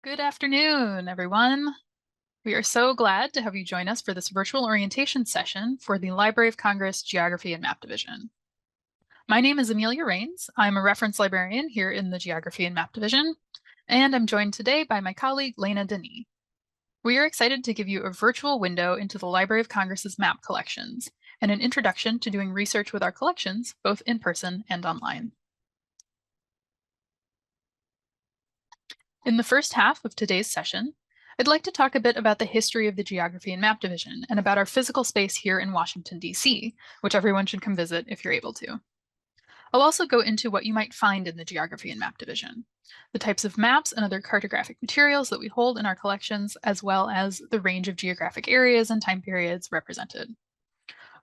Good afternoon, everyone. We are so glad to have you join us for this virtual orientation session for the Library of Congress Geography and Map Division. My name is Amelia Rains. I'm a reference librarian here in the Geography and Map Division, and I'm joined today by my colleague, Lena Denis. We are excited to give you a virtual window into the Library of Congress's map collections and an introduction to doing research with our collections, both in person and online. In the first half of today's session, I'd like to talk a bit about the history of the Geography and Map Division and about our physical space here in Washington, D.C., which everyone should come visit if you're able to. I'll also go into what you might find in the Geography and Map Division, the types of maps and other cartographic materials that we hold in our collections, as well as the range of geographic areas and time periods represented.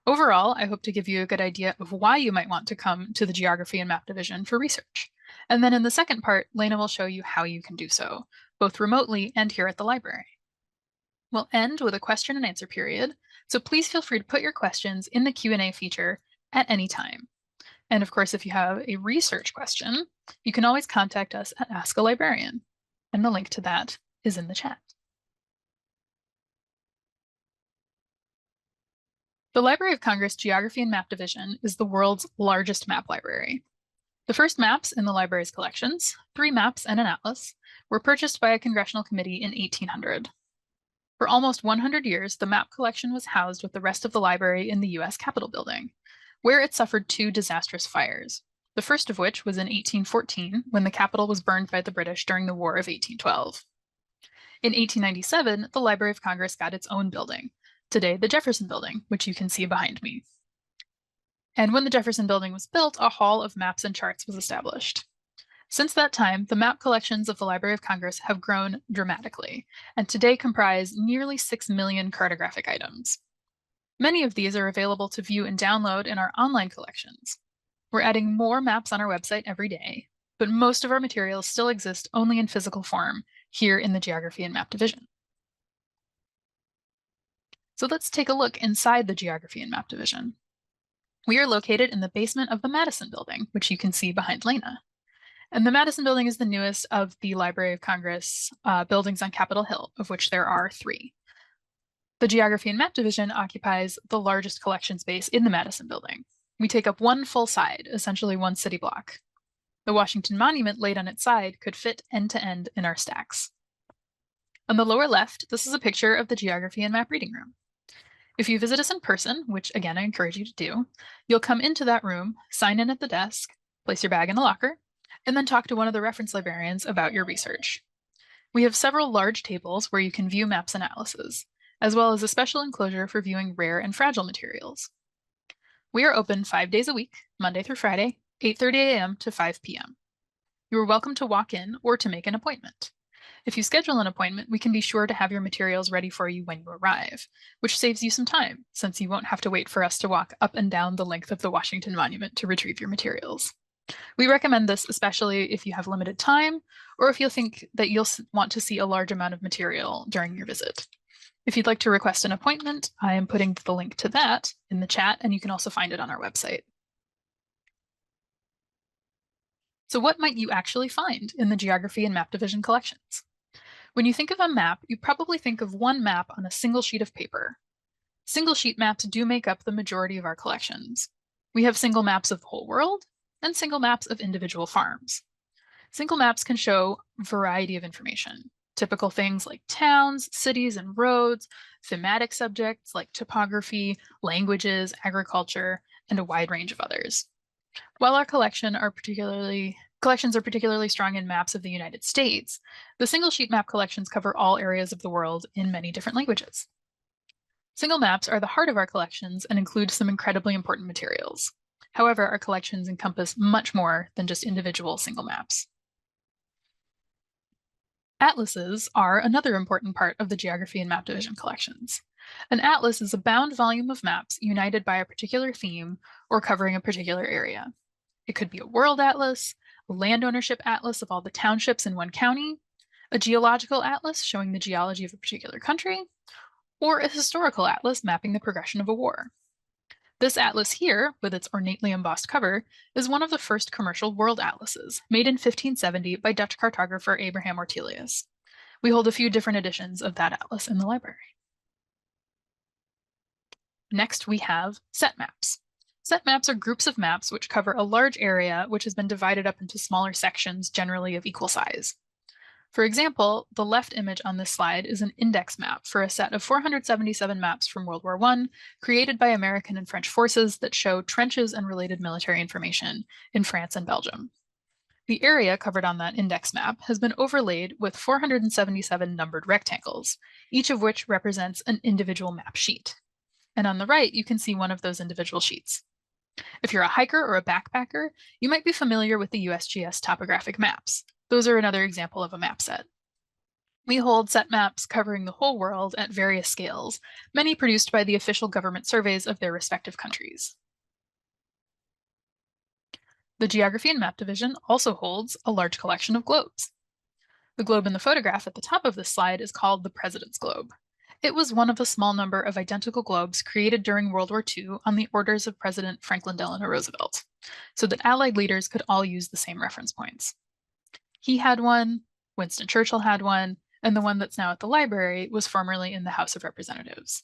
Overall, I hope to give you a good idea of why you might want to come to the Geography and Map Division for research. And then in the second part, Lena will show you how you can do so, both remotely and here at the library. We'll end with a question and answer period, so please feel free to put your questions in the Q&A feature at any time. And of course, if you have a research question, you can always contact us at Ask a Librarian, and the link to that is in the chat. The Library of Congress Geography and Map Division is the world's largest map library. The first maps in the library's collections, 3 maps and an atlas, were purchased by a congressional committee in 1800. For almost 100 years, the map collection was housed with the rest of the library in the U.S. Capitol building, where it suffered 2 disastrous fires, the first of which was in 1814 when the Capitol was burned by the British during the War of 1812. In 1897, the Library of Congress got its own building, today the Jefferson Building, which you can see behind me. And when the Jefferson Building was built, a hall of maps and charts was established. Since that time, the map collections of the Library of Congress have grown dramatically, and today comprise nearly 6 million cartographic items. Many of these are available to view and download in our online collections. We're adding more maps on our website every day, but most of our materials still exist only in physical form here in the Geography and Map Division. So let's take a look inside the Geography and Map Division. We are located in the basement of the Madison Building, which you can see behind Lena. And the Madison Building is the newest of the Library of Congress buildings on Capitol Hill, of which there are 3. The Geography and Map Division occupies the largest collection space in the Madison Building. We take up 1 full side, essentially 1 city block. The Washington Monument laid on its side could fit end to end in our stacks. On the lower left, this is a picture of the Geography and Map Reading Room. If you visit us in person, which again I encourage you to do, you'll come into that room, sign in at the desk, place your bag in the locker, and then talk to one of the reference librarians about your research. We have several large tables where you can view maps and atlases, as well as a special enclosure for viewing rare and fragile materials. We are open 5 days a week, Monday through Friday, 8:30 a.m. to 5 p.m. You are welcome to walk in or to make an appointment. If you schedule an appointment, we can be sure to have your materials ready for you when you arrive, which saves you some time, since you won't have to wait for us to walk up and down the length of the Washington Monument to retrieve your materials. We recommend this especially if you have limited time or if you think that you'll want to see a large amount of material during your visit. If you'd like to request an appointment, I am putting the link to that in the chat, and you can also find it on our website. So what might you actually find in the Geography and Map Division collections? When you think of a map, you probably think of 1 map on a single sheet of paper. Single sheet maps do make up the majority of our collections. We have single maps of the whole world and single maps of individual farms. Single maps can show a variety of information, typical things like towns, cities, and roads, thematic subjects like topography, languages, agriculture, and a wide range of others. While our collections are particularly strong in maps of the United States, the single sheet map collections cover all areas of the world in many different languages. Single maps are the heart of our collections and include some incredibly important materials. However, our collections encompass much more than just individual single maps. Atlases are another important part of the Geography and Map Division collections. An atlas is a bound volume of maps united by a particular theme or covering a particular area. It could be a world atlas, a land ownership atlas of all the townships in one county, a geological atlas showing the geology of a particular country, or a historical atlas mapping the progression of a war. This atlas here, with its ornately embossed cover, is one of the first commercial world atlases, made in 1570 by Dutch cartographer Abraham Ortelius. We hold a few different editions of that atlas in the library. Next, we have set maps. Set maps are groups of maps which cover a large area which has been divided up into smaller sections, generally of equal size. For example, the left image on this slide is an index map for a set of 477 maps from World War I, created by American and French forces that show trenches and related military information in France and Belgium. The area covered on that index map has been overlaid with 477 numbered rectangles, each of which represents an individual map sheet. And on the right, you can see one of those individual sheets. If you're a hiker or a backpacker, you might be familiar with the USGS topographic maps. Those are another example of a map set. We hold set maps covering the whole world at various scales, many produced by the official government surveys of their respective countries. The Geography and Map Division also holds a large collection of globes. The globe in the photograph at the top of this slide is called the President's Globe. It was one of a small number of identical globes created during World War II on the orders of President Franklin Delano Roosevelt, so that Allied leaders could all use the same reference points. He had one, Winston Churchill had one, and the one that's now at the library was formerly in the House of Representatives.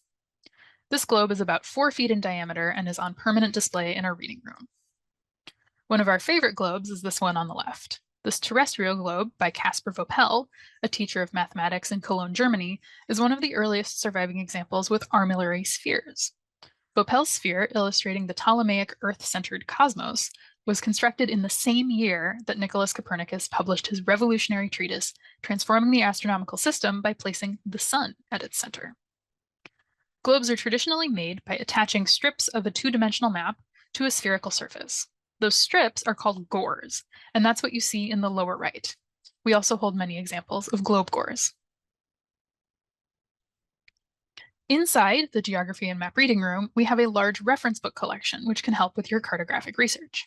This globe is about 4 feet in diameter and is on permanent display in our reading room. One of our favorite globes is this one on the left. This terrestrial globe by Caspar Vopel, a teacher of mathematics in Cologne, Germany, is one of the earliest surviving examples with armillary spheres. Vopel's sphere, illustrating the Ptolemaic Earth-centered cosmos, was constructed in the same year that Nicholas Copernicus published his revolutionary treatise, Transforming the Astronomical System by placing the Sun at its center. Globes are traditionally made by attaching strips of a two-dimensional map to a spherical surface. Those strips are called gores, and that's what you see in the lower right. We also hold many examples of globe gores. Inside the Geography and Map Reading Room, we have a large reference book collection, which can help with your cartographic research.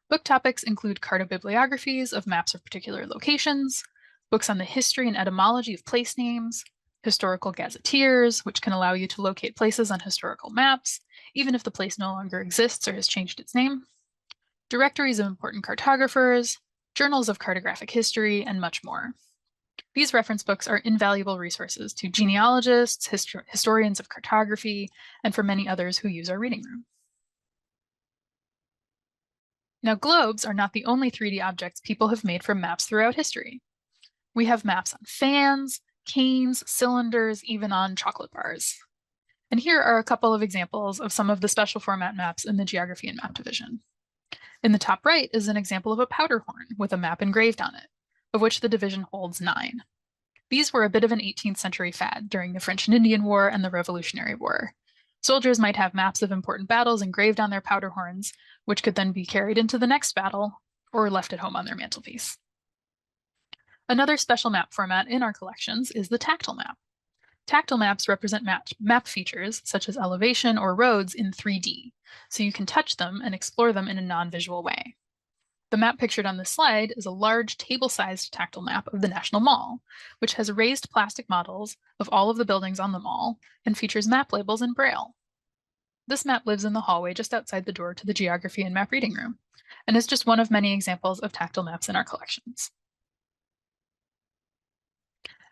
Book topics include cartobibliographies of maps of particular locations, books on the history and etymology of place names, historical gazetteers, which can allow you to locate places on historical maps, even if the place no longer exists or has changed its name, directories of important cartographers, journals of cartographic history, and much more. These reference books are invaluable resources to genealogists, historians of cartography, and for many others who use our reading room. Now, globes are not the only 3D objects people have made from maps throughout history. We have maps on fans, canes, cylinders, even on chocolate bars. And here are a couple of examples of some of the special format maps in the Geography and Map Division. In the top right is an example of a powder horn with a map engraved on it, of which the division holds 9. These were a bit of an 18th century fad during the French and Indian War and the Revolutionary War. Soldiers might have maps of important battles engraved on their powder horns, which could then be carried into the next battle or left at home on their mantelpiece. Another special map format in our collections is the tactile map. Tactile maps represent map features such as elevation or roads in 3D, so you can touch them and explore them in a non-visual way. The map pictured on this slide is a large table-sized tactile map of the National Mall, which has raised plastic models of all of the buildings on the mall and features map labels in Braille. This map lives in the hallway just outside the door to the Geography and Map Reading Room, and is just one of many examples of tactile maps in our collections.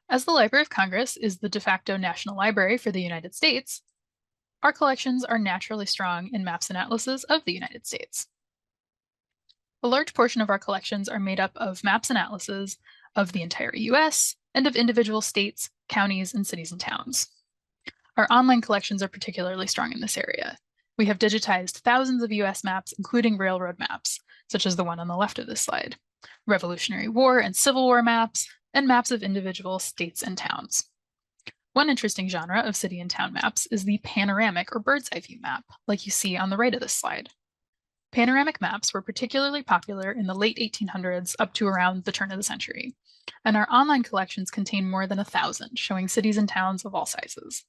As the Library of Congress is the de facto national library for the United States, our collections are naturally strong in maps and atlases of the United States. A large portion of our collections are made up of maps and atlases of the entire US and of individual states, counties, and cities and towns. Our online collections are particularly strong in this area. We have digitized thousands of US maps, including railroad maps, such as the one on the left of this slide, Revolutionary War and Civil War maps, and maps of individual states and towns. One interesting genre of city and town maps is the panoramic or bird's eye view map, like you see on the right of this slide. Panoramic maps were particularly popular in the late 1800s up to around the turn of the century, and our online collections contain more than 1,000, showing cities and towns of all sizes.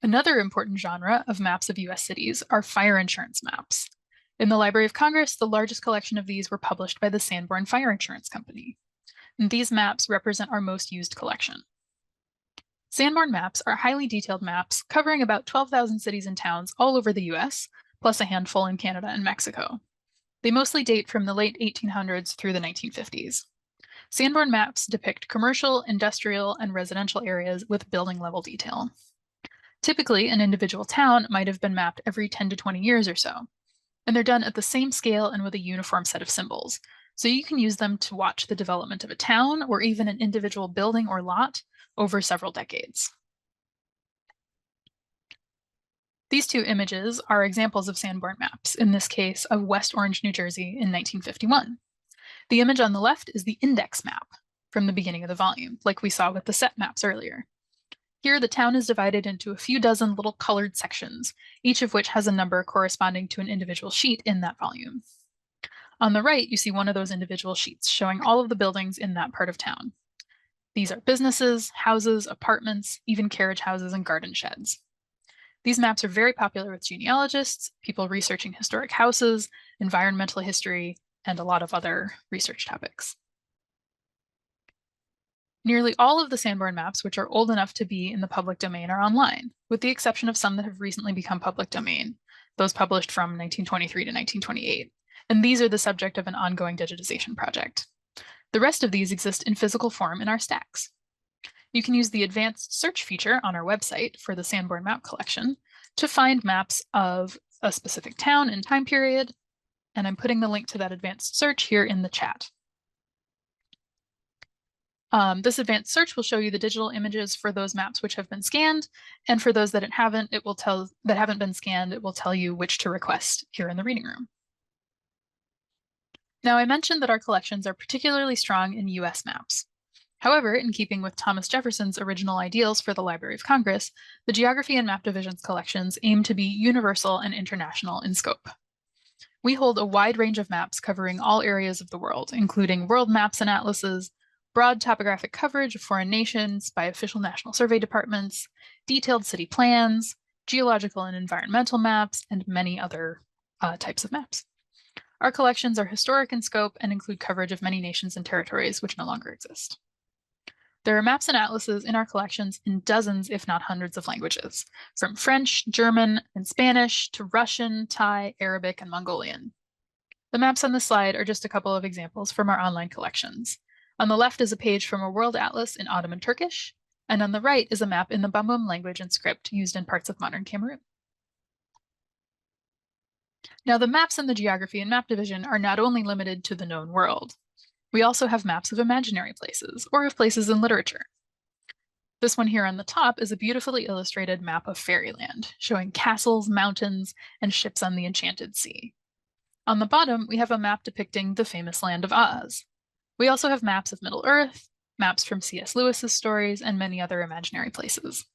Another important genre of maps of US cities are fire insurance maps. In the Library of Congress, the largest collection of these were published by the Sanborn Fire Insurance Company. And these maps represent our most used collection. Sanborn maps are highly detailed maps covering about 12,000 cities and towns all over the US, plus a handful in Canada and Mexico. They mostly date from the late 1800s through the 1950s. Sanborn maps depict commercial, industrial, and residential areas with building level detail. Typically, an individual town might have been mapped every 10 to 20 years or so, and they're done at the same scale and with a uniform set of symbols. So you can use them to watch the development of a town or even an individual building or lot over several decades. These two images are examples of Sanborn maps, in this case of West Orange, New Jersey in 1951. The image on the left is the index map from the beginning of the volume, like we saw with the set maps earlier. Here, the town is divided into a few dozen little colored sections, each of which has a number corresponding to an individual sheet in that volume. On the right, you see one of those individual sheets showing all of the buildings in that part of town. These are businesses, houses, apartments, even carriage houses and garden sheds. These maps are very popular with genealogists, people researching historic houses, environmental history, and a lot of other research topics. Nearly all of the Sanborn maps, which are old enough to be in the public domain, are online, with the exception of some that have recently become public domain, those published from 1923 to 1928, and these are the subject of an ongoing digitization project. The rest of these exist in physical form in our stacks. You can use the advanced search feature on our website for the Sanborn map collection to find maps of a specific town and time period, and I'm putting the link to that advanced search here in the chat. This advanced search will show you the digital images for those maps which have been scanned, and for those that haven't been scanned, it will tell you which to request here in the reading room. Now, I mentioned that our collections are particularly strong in US maps. However, in keeping with Thomas Jefferson's original ideals for the Library of Congress, the Geography and Map Division's collections aim to be universal and international in scope. We hold a wide range of maps covering all areas of the world, including world maps and atlases, broad topographic coverage of foreign nations by official national survey departments, detailed city plans, geological and environmental maps, and many other types of maps. Our collections are historic in scope and include coverage of many nations and territories which no longer exist. There are maps and atlases in our collections in dozens, if not hundreds of languages, from French, German, and Spanish to Russian, Thai, Arabic, and Mongolian. The maps on this slide are just a couple of examples from our online collections. On the left is a page from a world atlas in Ottoman Turkish, and on the right is a map in the Bambum language and script used in parts of modern Cameroon. Now, the maps in the Geography and Map Division are not only limited to the known world. We also have maps of imaginary places, or of places in literature. This one here on the top is a beautifully illustrated map of fairyland, showing castles, mountains, and ships on the enchanted sea. On the bottom, we have a map depicting the famous land of Oz. We also have maps of Middle-earth, maps from C.S. Lewis's stories, and many other imaginary places.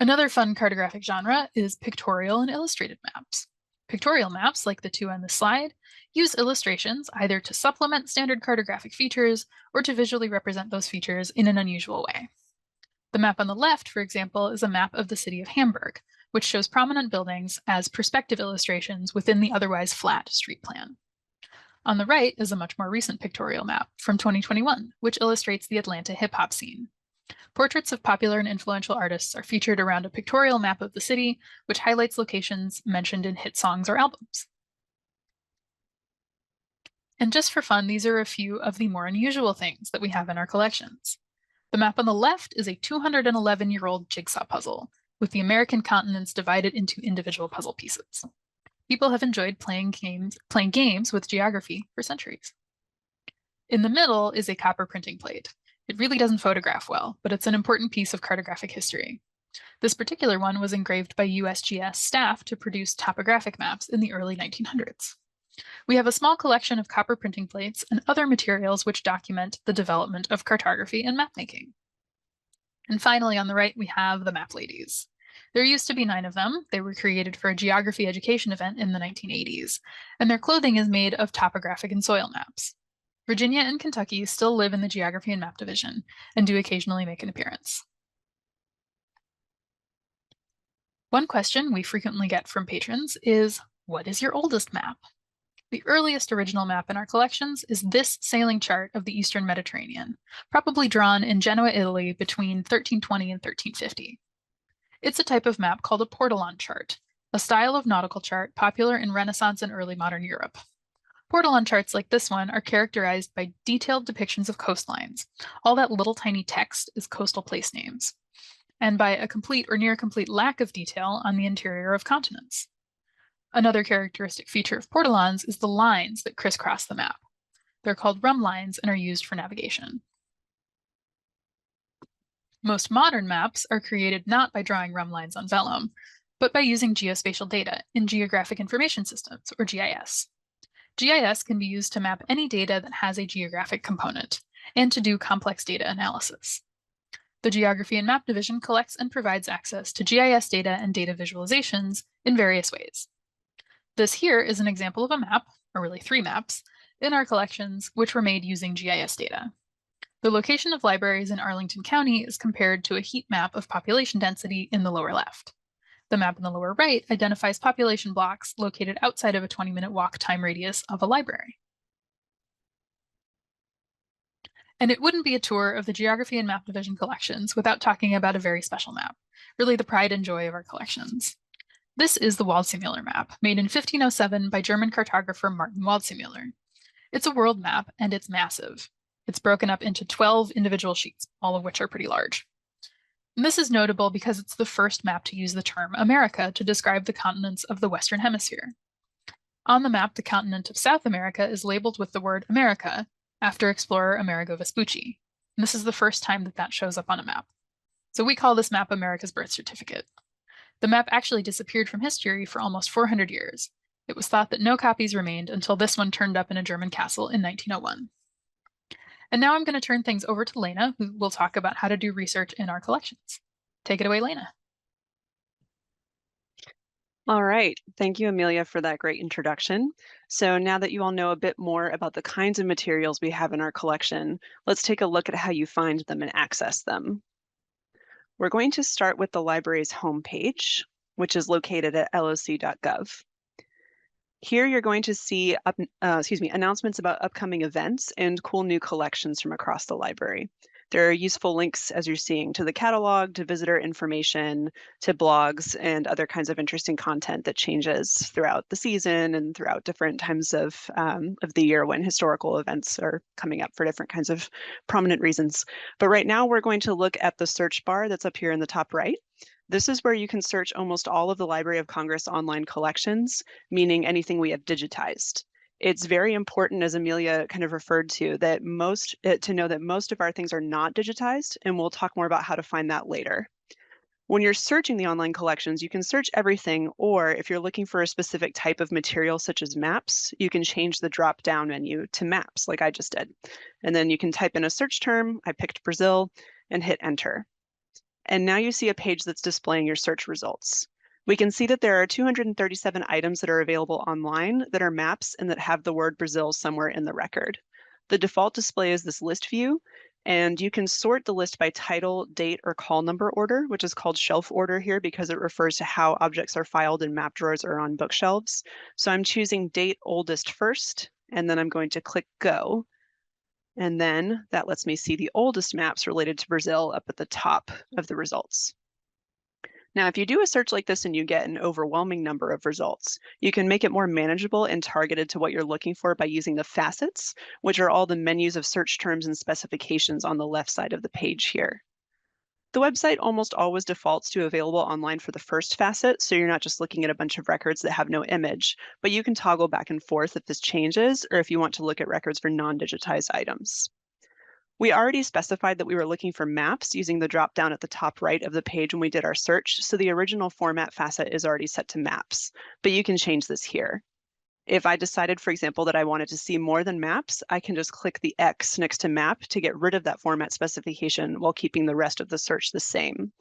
Another fun cartographic genre is pictorial and illustrated maps. Pictorial maps, like the two on this slide, use illustrations either to supplement standard cartographic features or to visually represent those features in an unusual way. The map on the left, for example, is a map of the city of Hamburg, which shows prominent buildings as perspective illustrations within the otherwise flat street plan. On the right is a much more recent pictorial map from 2021, which illustrates the Atlanta hip-hop scene. Portraits of popular and influential artists are featured around a pictorial map of the city, which highlights locations mentioned in hit songs or albums. And just for fun, these are a few of the more unusual things that we have in our collections. The map on the left is a 211-year-old jigsaw puzzle, with the American continents divided into individual puzzle pieces. People have enjoyed playing games with geography for centuries. In the middle is a copper printing plate. It really doesn't photograph well, but it's an important piece of cartographic history. This particular one was engraved by USGS staff to produce topographic maps in the early 1900s. We have a small collection of copper printing plates and other materials which document the development of cartography and mapmaking. And finally, on the right, we have the map ladies. There used to be 9 of them. They were created for a geography education event in the 1980s, and their clothing is made of topographic and soil maps. Virginia and Kentucky still live in the Geography and Map Division and do occasionally make an appearance. One question we frequently get from patrons is, what is your oldest map? The earliest original map in our collections is this sailing chart of the Eastern Mediterranean, probably drawn in Genoa, Italy between 1320 and 1350. It's a type of map called a portolan chart, a style of nautical chart popular in Renaissance and early modern Europe. Portalon charts like this one are characterized by detailed depictions of coastlines. All that little tiny text is coastal place names, and by a complete or near complete lack of detail on the interior of continents. Another characteristic feature of portalons is the lines that crisscross the map. They're called rhumb lines and are used for navigation. Most modern maps are created not by drawing rhumb lines on vellum, but by using geospatial data in Geographic Information Systems, or GIS. GIS can be used to map any data that has a geographic component and to do complex data analysis. The Geography and Map Division collects and provides access to GIS data and data visualizations in various ways. This here is an example of a map, or really 3 maps, in our collections which were made using GIS data. The location of libraries in Arlington County is compared to a heat map of population density in the lower left. The map in the lower right identifies population blocks located outside of a 20-minute walk time radius of a library. And it wouldn't be a tour of the Geography and Map Division collections without talking about a very special map, really the pride and joy of our collections. This is the Waldseemüller map, made in 1507 by German cartographer Martin Waldseemüller. It's a world map, and it's massive. It's broken up into 12 individual sheets, all of which are pretty large. And this is notable because it's the first map to use the term America to describe the continents of the Western Hemisphere. On the map, the continent of South America is labeled with the word America after explorer Amerigo Vespucci. And this is the first time that that shows up on a map. So we call this map America's birth certificate. The map actually disappeared from history for almost 400 years. It was thought that no copies remained until this one turned up in a German castle in 1901. And now I'm going to turn things over to Lena, who will talk about how to do research in our collections. Take it away, Lena. All right. Thank you, Amelia, for that great introduction. So now that you all know a bit more about the kinds of materials we have in our collection, let's take a look at how you find them and access them. We're going to start with the library's homepage, which is located at loc.gov. Here you're going to see announcements about upcoming events and cool new collections from across the library. There are useful links, as you're seeing, to the catalog, to visitor information, to blogs, and other kinds of interesting content that changes throughout the season and throughout different times of the year when historical events are coming up for different kinds of prominent reasons. But right now, we're going to look at the search bar that's up here in the top right. This is where you can search almost all of the Library of Congress online collections, meaning anything we have digitized. It's very important, as Amelia kind of referred to, that to know that most of our things are not digitized, and we'll talk more about how to find that later. When you're searching the online collections, you can search everything, or if you're looking for a specific type of material, such as maps, you can change the drop-down menu to maps, like I just did. And then you can type in a search term, I picked Brazil, and hit enter. And now you see a page that's displaying your search results. We can see that there are 237 items that are available online that are maps and that have the word Brazil somewhere in the record. The default display is this list view, and you can sort the list by title, date, or call number order, which is called shelf order here because it refers to how objects are filed in map drawers or on bookshelves. So I'm choosing date oldest first, and then I'm going to click go. And then that lets me see the oldest maps related to Brazil up at the top of the results. Now, if you do a search like this and you get an overwhelming number of results, you can make it more manageable and targeted to what you're looking for by using the facets, which are all the menus of search terms and specifications on the left side of the page here. The website almost always defaults to available online for the first facet, so you're not just looking at a bunch of records that have no image, but you can toggle back and forth if this changes or if you want to look at records for non-digitized items. We already specified that we were looking for maps using the drop-down at the top right of the page when we did our search, so the original format facet is already set to maps, but you can change this here. If I decided, for example, that I wanted to see more than maps, I can just click the X next to map to get rid of that format specification while keeping the rest of the search the same.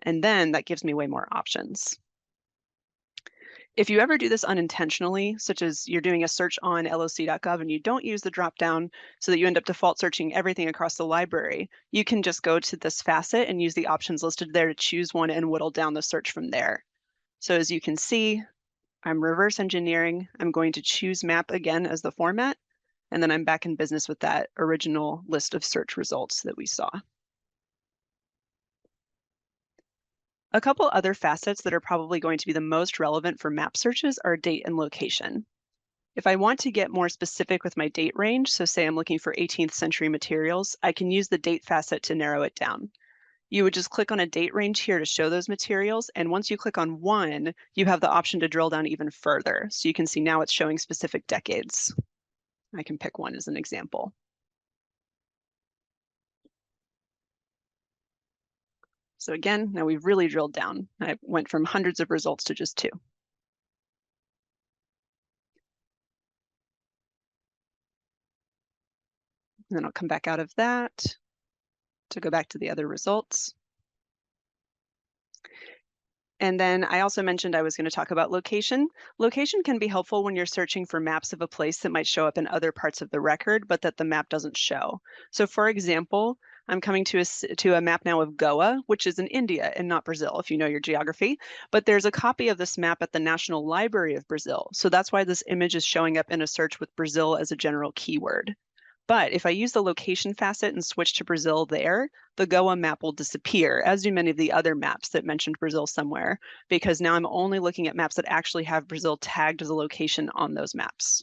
And then that gives me way more options. If you ever do this unintentionally, such as you're doing a search on loc.gov and you don't use the dropdown so that you end up default searching everything across the library, you can just go to this facet and use the options listed there to choose one and whittle down the search from there. So as you can see, I'm reverse engineering. I'm going to choose map again as the format, and then I'm back in business with that original list of search results that we saw. A couple other facets that are probably going to be the most relevant for map searches are date and location. If I want to get more specific with my date range, so say I'm looking for 18th century materials, I can use the date facet to narrow it down. You would just click on a date range here to show those materials. And once you click on one, you have the option to drill down even further. So you can see now it's showing specific decades. I can pick one as an example. So again, now we've really drilled down. I went from hundreds of results to just 2. And then I'll come back out of that to go back to the other results. And then I also mentioned I was going to talk about location. Location can be helpful when you're searching for maps of a place that might show up in other parts of the record, but that the map doesn't show. So for example, I'm coming to a map now of Goa, which is in India and not Brazil, if you know your geography. But there's a copy of this map at the National Library of Brazil. So that's why this image is showing up in a search with Brazil as a general keyword. But if I use the location facet and switch to Brazil there, the Goa map will disappear, as do many of the other maps that mentioned Brazil somewhere, because now I'm only looking at maps that actually have Brazil tagged as a location on those maps.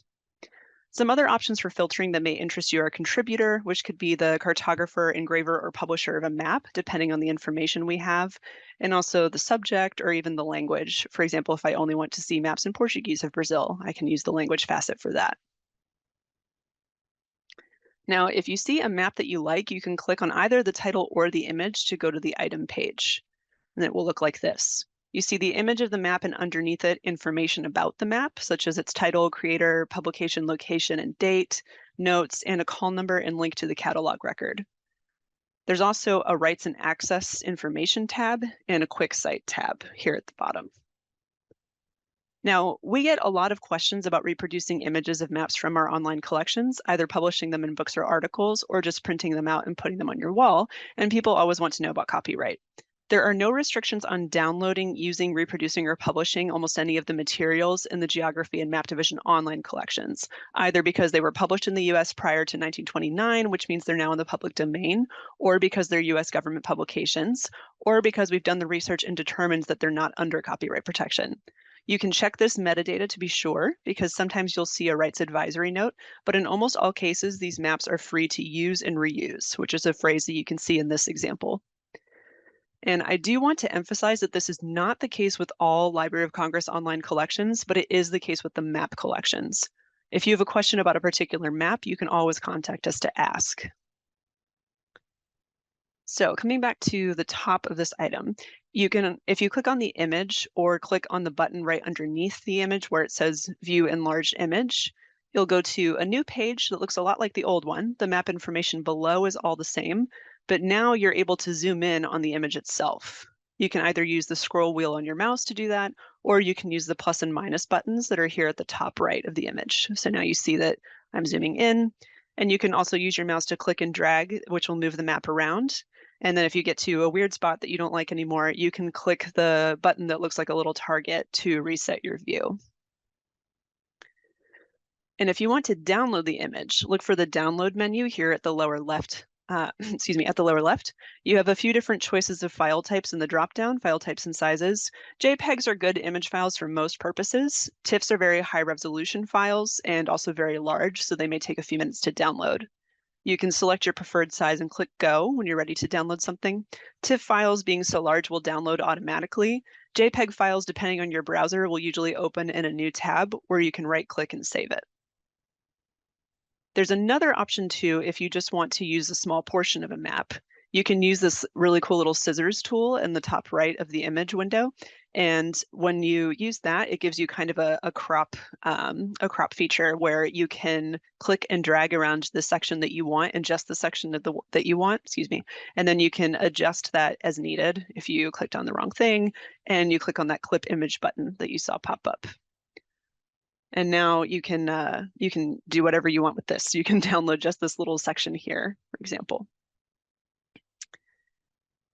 Some other options for filtering that may interest you are contributor, which could be the cartographer, engraver, or publisher of a map, depending on the information we have, and also the subject or even the language. For example, if I only want to see maps in Portuguese of Brazil, I can use the language facet for that. Now, if you see a map that you like, you can click on either the title or the image to go to the item page. And it will look like this. You see the image of the map and underneath it, information about the map, such as its title, creator, publication, location, and date, notes, and a call number and link to the catalog record. There's also a rights and access information tab and a quick site tab here at the bottom. Now, we get a lot of questions about reproducing images of maps from our online collections, either publishing them in books or articles, or just printing them out and putting them on your wall, and people always want to know about copyright. There are no restrictions on downloading, using, reproducing, or publishing almost any of the materials in the Geography and Map Division online collections, either because they were published in the US prior to 1929, which means they're now in the public domain, or because they're US government publications, or because we've done the research and determined that they're not under copyright protection. You can check this metadata to be sure, because sometimes you'll see a rights advisory note, but in almost all cases, these maps are free to use and reuse, which is a phrase that you can see in this example. And I do want to emphasize that this is not the case with all Library of Congress online collections, but it is the case with the map collections. If you have a question about a particular map, you can always contact us to ask. So coming back to the top of this item, you can, if you click on the image or click on the button right underneath the image where it says View Enlarged Image, you'll go to a new page that looks a lot like the old one. The map information below is all the same, but now you're able to zoom in on the image itself. You can either use the scroll wheel on your mouse to do that, or you can use the plus and minus buttons that are here at the top right of the image. So now you see that I'm zooming in, and you can also use your mouse to click and drag, which will move the map around. And then if you get to a weird spot that you don't like anymore, you can click the button that looks like a little target to reset your view. And if you want to download the image, look for the download menu here at the lower left. Excuse me, at the lower left. You have a few different choices of file types in the dropdown, file types and sizes. JPEGs are good image files for most purposes. TIFFs are very high resolution files and also very large, so they may take a few minutes to download. You can select your preferred size and click go when you're ready to download something. TIFF files being so large will download automatically. JPEG files, depending on your browser, will usually open in a new tab where you can right click and save it. There's another option too if you just want to use a small portion of a map. You can use this really cool little scissors tool in the top right of the image window. And when you use that, it gives you kind of a crop feature where you can click and drag around the section that you want and just the section of that you want, excuse me. And then you can adjust that as needed if you clicked on the wrong thing and you click on that clip image button that you saw pop up. And now you can do whatever you want with this. You can download just this little section here, for example.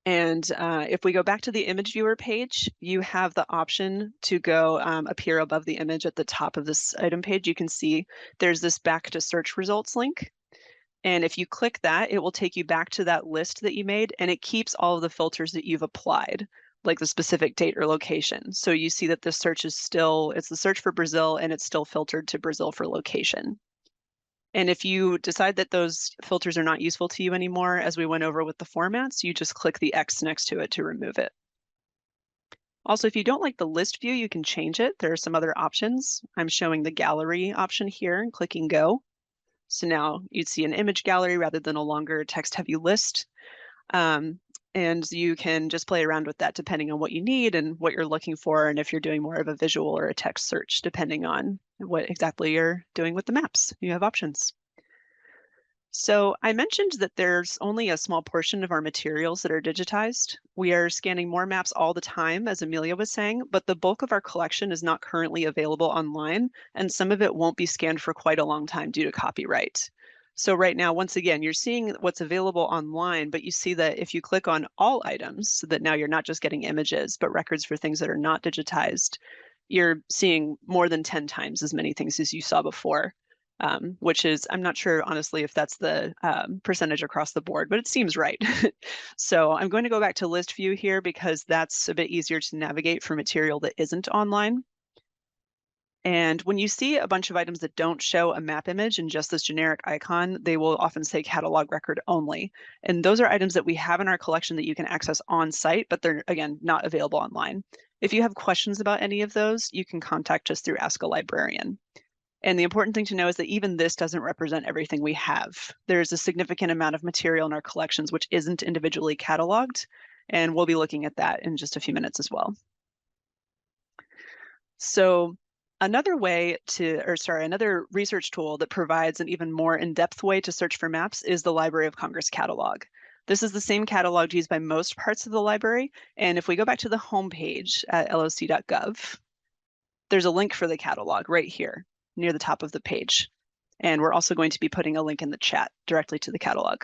And if we go back to the image viewer page, you have the option to go up here above the image at the top of this item page. You can see there's this back to search results link. And if you click that, it will take you back to that list that you made, and it keeps all of the filters that you've applied. like the specific date or location. So you see that this search is still, it's the search for Brazil and it's still filtered to Brazil for location. And if you decide that those filters are not useful to you anymore, as we went over with the formats, you just click the X next to it to remove it. Also, if you don't like the list view, you can change it. There are some other options. I'm showing the gallery option here and clicking go. So now you'd see an image gallery rather than a longer text-heavy list. And you can just play around with that depending on what you need and what you're looking for, and if you're doing more of a visual or a text search, depending on what exactly you're doing with the maps. You have options. So I mentioned that there's only a small portion of our materials that are digitized. We are scanning more maps all the time, as Amelia was saying, but the bulk of our collection is not currently available online, and some of it won't be scanned for quite a long time due to copyright. So right now, once again, you're seeing what's available online, but you see that if you click on all items, so that now you're not just getting images, but records for things that are not digitized, you're seeing more than 10 times as many things as you saw before. Which is, I'm not sure, honestly, if that's the percentage across the board, but it seems right. So I'm going to go back to list view here because that's a bit easier to navigate for material that isn't online. And when you see a bunch of items that don't show a map image and just this generic icon, they will often say catalog record only. And those are items that we have in our collection that you can access on site, but they're, again, not available online. If you have questions about any of those, you can contact us through Ask a Librarian. And the important thing to know is that even this doesn't represent everything we have. There's a significant amount of material in our collections which isn't individually cataloged, and we'll be looking at that in just a few minutes as well. So another research tool that provides an even more in-depth way to search for maps is the Library of Congress catalog. This is the same catalog used by most parts of the library, and if we go back to the home page at loc.gov, there's a link for the catalog right here near the top of the page. And we're also going to be putting a link in the chat directly to the catalog.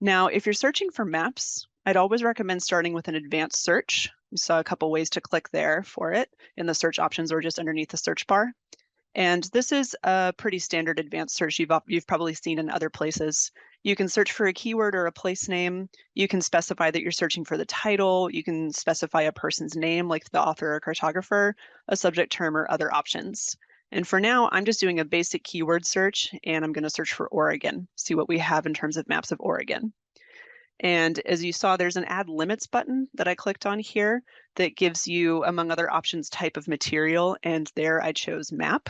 Now, if you're searching for maps, I'd always recommend starting with an advanced search. We saw a couple ways to click there for it in the search options or just underneath the search bar. And this is a pretty standard advanced search you've probably seen in other places. You can search for a keyword or a place name. You can specify that you're searching for the title. You can specify a person's name, like the author or cartographer, a subject term, or other options. And for now, I'm just doing a basic keyword search, and I'm going to search for Oregon, see what we have in terms of maps of Oregon. And as you saw, there's an add limits button that I clicked on here that gives you, among other options, type of material. And there I chose map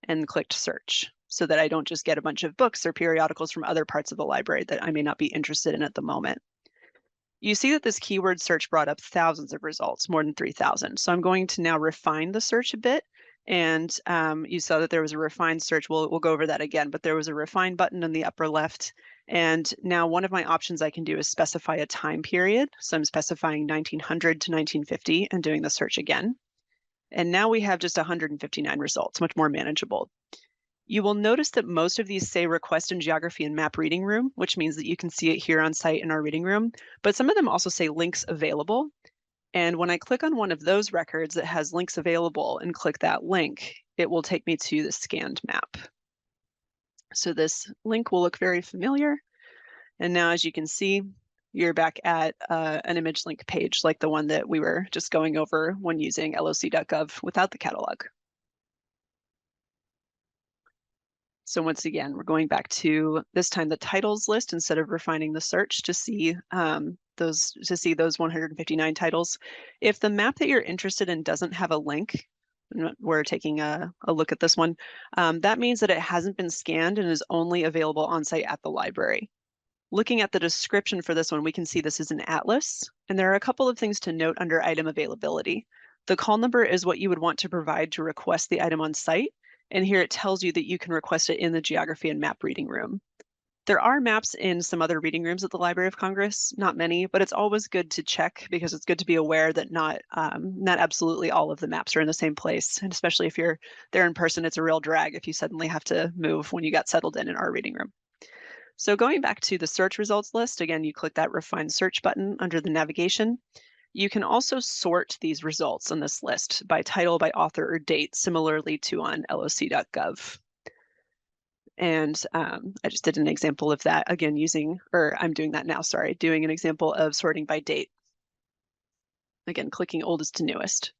and clicked search so that I don't just get a bunch of books or periodicals from other parts of the library that I may not be interested in at the moment. You see that this keyword search brought up thousands of results, more than 3,000. So I'm going to now refine the search a bit. And you saw that there was a refined search. We'll go over that again, but there was a refine button in the upper left. And now one of my options I can do is specify a time period. So I'm specifying 1900 to 1950 and doing the search again. And now we have just 159 results, much more manageable. You will notice that most of these say request in geography and map reading room, which means that you can see it here on site in our reading room, but some of them also say links available. And when I click on one of those records that has links available and click that link, it will take me to the scanned map. So this link will look very familiar. And now, as you can see, you're back at an image link page like the one that we were just going over when using loc.gov without the catalog. So once again, we're going back to this time the titles list instead of refining the search to see those 159 titles. If the map that you're interested in doesn't have a link, we're taking a look at this one, that means that it hasn't been scanned and is only available on site at the library. Looking at the description for this one, we can see this is an atlas, and there are a couple of things to note under item availability. The call number is what you would want to provide to request the item on site, and here it tells you that you can request it in the geography and map reading room. There are maps in some other reading rooms at the Library of Congress, not many, but it's always good to check because it's good to be aware that not absolutely all of the maps are in the same place. And especially if you're there in person, it's a real drag if you suddenly have to move when you got settled in our reading room. So going back to the search results list, again, you click that refine search button under the navigation. You can also sort these results on this list by title, by author, or date, similarly to on loc.gov. And I just did an example of that again I'm doing that now, sorry, doing an example of sorting by date. Again, clicking oldest to newest.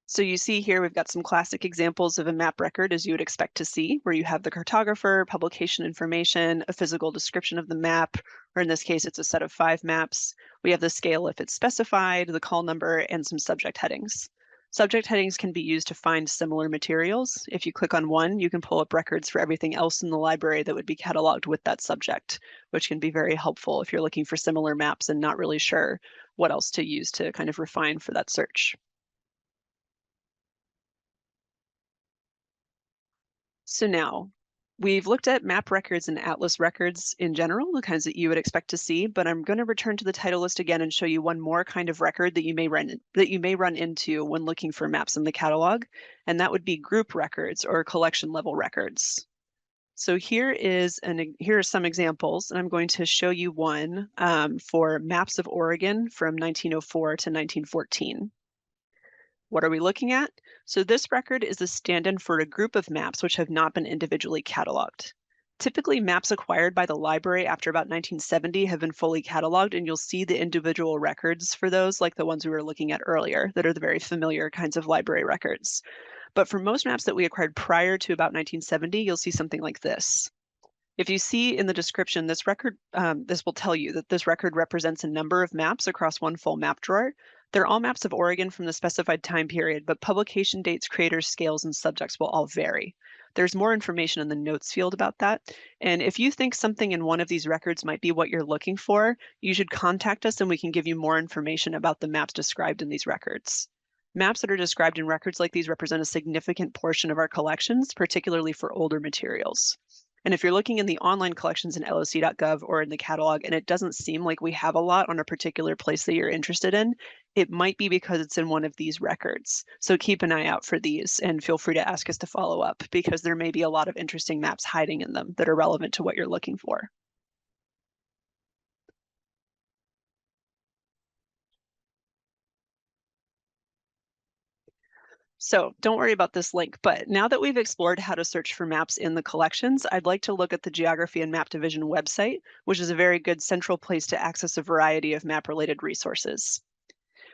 So you see here, we've got some classic examples of a map record as you would expect to see, where you have the cartographer, publication information, a physical description of the map, or in this case, it's a set of 5 maps. We have the scale if it's specified, the call number, and some subject headings. Subject headings can be used to find similar materials. If you click on one, you can pull up records for everything else in the library that would be cataloged with that subject, which can be very helpful if you're looking for similar maps and not really sure what else to use to kind of refine for that search. So now we've looked at map records and atlas records in general, the kinds that you would expect to see, but I'm going to return to the title list again and show you one more kind of record that you may run into when looking for maps in the catalog, and that would be group records or collection level records. So here are some examples, and I'm going to show you one for maps of Oregon from 1904 to 1914. What are we looking at? So this record is a stand-in for a group of maps which have not been individually cataloged. Typically, maps acquired by the library after about 1970 have been fully cataloged, and you'll see the individual records for those, like the ones we were looking at earlier, that are the very familiar kinds of library records. But for most maps that we acquired prior to about 1970, you'll see something like this. If you see in the description, this record, this will tell you that this record represents a number of maps across one full map drawer. They're all maps of Oregon from the specified time period, but publication dates, creators, scales, and subjects will all vary. There's more information in the notes field about that. And if you think something in one of these records might be what you're looking for, you should contact us and we can give you more information about the maps described in these records. Maps that are described in records like these represent a significant portion of our collections, particularly for older materials. And if you're looking in the online collections in LOC.gov or in the catalog and it doesn't seem like we have a lot on a particular place that you're interested in, it might be because it's in one of these records. So keep an eye out for these and feel free to ask us to follow up because there may be a lot of interesting maps hiding in them that are relevant to what you're looking for. So don't worry about this link, but now that we've explored how to search for maps in the collections, I'd like to look at the Geography and Map Division website, which is a very good central place to access a variety of map-related resources.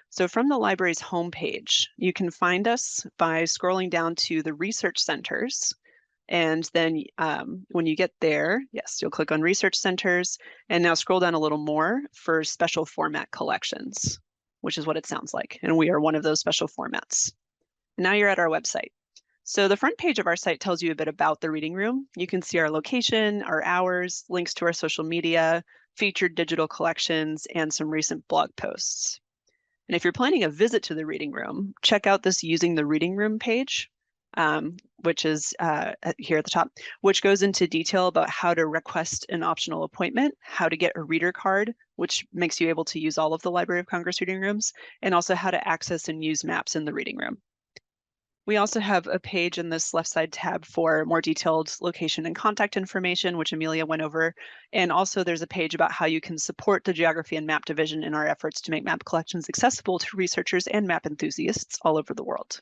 So from the library's homepage, you can find us by scrolling down to the research centers. And then when you get there, yes, you'll click on research centers and now scroll down a little more for special format collections, which is what it sounds like. And we are one of those special formats. Now you're at our website. So the front page of our site tells you a bit about the reading room. You can see our location, our hours, links to our social media, featured digital collections, and some recent blog posts. And if you're planning a visit to the reading room, check out this Using the Reading Room page, which is here at the top, which goes into detail about how to request an optional appointment, how to get a reader card, which makes you able to use all of the Library of Congress reading rooms, and also how to access and use maps in the reading room. We also have a page in this left side tab for more detailed location and contact information, which Amelia went over. And also there's a page about how you can support the Geography and Map Division in our efforts to make map collections accessible to researchers and map enthusiasts all over the world.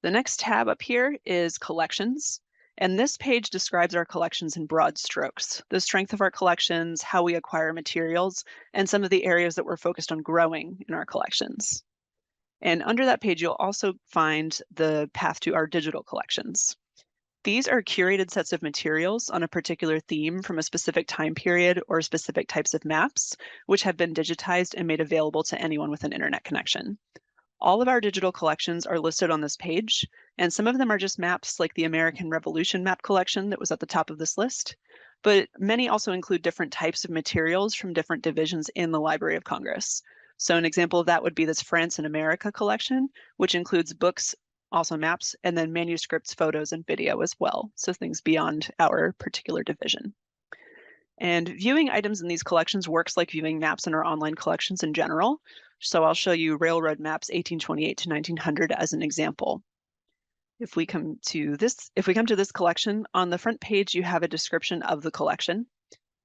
The next tab up here is Collections. And this page describes our collections in broad strokes, the strength of our collections, how we acquire materials, and some of the areas that we're focused on growing in our collections. And under that page, you'll also find the path to our digital collections. These are curated sets of materials on a particular theme from a specific time period or specific types of maps, which have been digitized and made available to anyone with an internet connection. All of our digital collections are listed on this page, and some of them are just maps like the American Revolution map collection that was at the top of this list, but many also include different types of materials from different divisions in the Library of Congress. So an example of that would be this France and America collection, which includes books, also maps, and then manuscripts, photos, and video as well. So things beyond our particular division. And viewing items in these collections works like viewing maps in our online collections in general. So I'll show you railroad maps 1828 to 1900 as an example. If we come to this collection, on the front page, you have a description of the collection.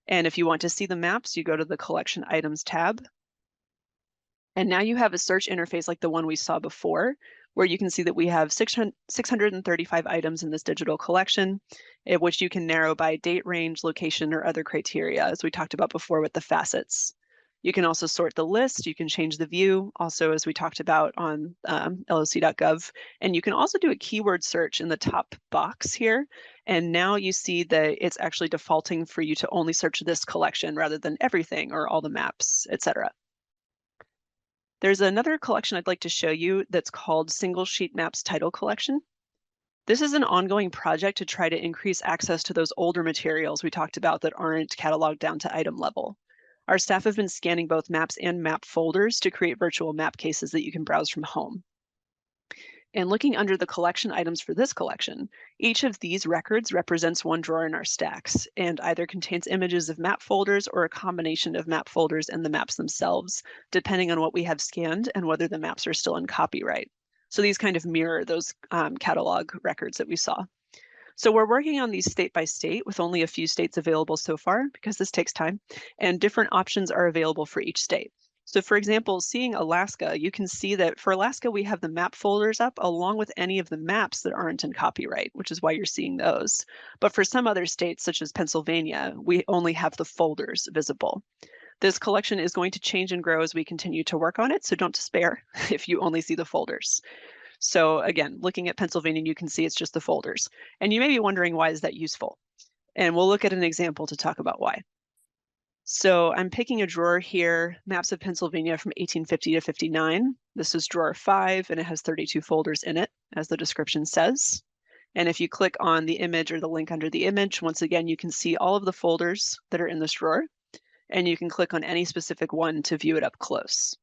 And if you want to see the maps, you go to the Collection Items tab. And now you have a search interface like the one we saw before, where you can see that we have 635 items in this digital collection, which you can narrow by date range, location, or other criteria, as we talked about before with the facets. You can also sort the list, you can change the view, also as we talked about on loc.gov, and you can also do a keyword search in the top box here. And now you see that it's actually defaulting for you to only search this collection rather than everything or all the maps, etc. There's another collection I'd like to show you that's called Single Sheet Maps Title Collection. This is an ongoing project to try to increase access to those older materials we talked about that aren't cataloged down to item level. Our staff have been scanning both maps and map folders to create virtual map cases that you can browse from home. And looking under the collection items for this collection, each of these records represents one drawer in our stacks and either contains images of map folders or a combination of map folders and the maps themselves, depending on what we have scanned and whether the maps are still in copyright. So these kind of mirror those catalog records that we saw. So we're working on these state by state with only a few states available so far because this takes time, and different options are available for each state. So for example, seeing Alaska, you can see that for Alaska, we have the map folders up along with any of the maps that aren't in copyright, which is why you're seeing those. But for some other states, such as Pennsylvania, we only have the folders visible. This collection is going to change and grow as we continue to work on it, so don't despair if you only see the folders. So again, looking at Pennsylvania, you can see it's just the folders. And you may be wondering, why is that useful? And we'll look at an example to talk about why. So I'm picking a drawer here, Maps of Pennsylvania from 1850 to 59. This is drawer 5, and it has 32 folders in it, as the description says. And if you click on the image or the link under the image, once again, you can see all of the folders that are in this drawer, and you can click on any specific one to view it up close.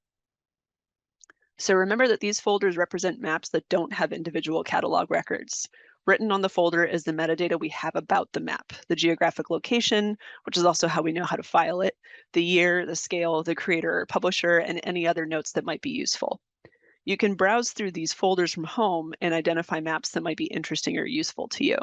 So remember that these folders represent maps that don't have individual catalog records. Written on the folder is the metadata we have about the map, the geographic location, which is also how we know how to file it, the year, the scale, the creator or publisher, and any other notes that might be useful. You can browse through these folders from home and identify maps that might be interesting or useful to you,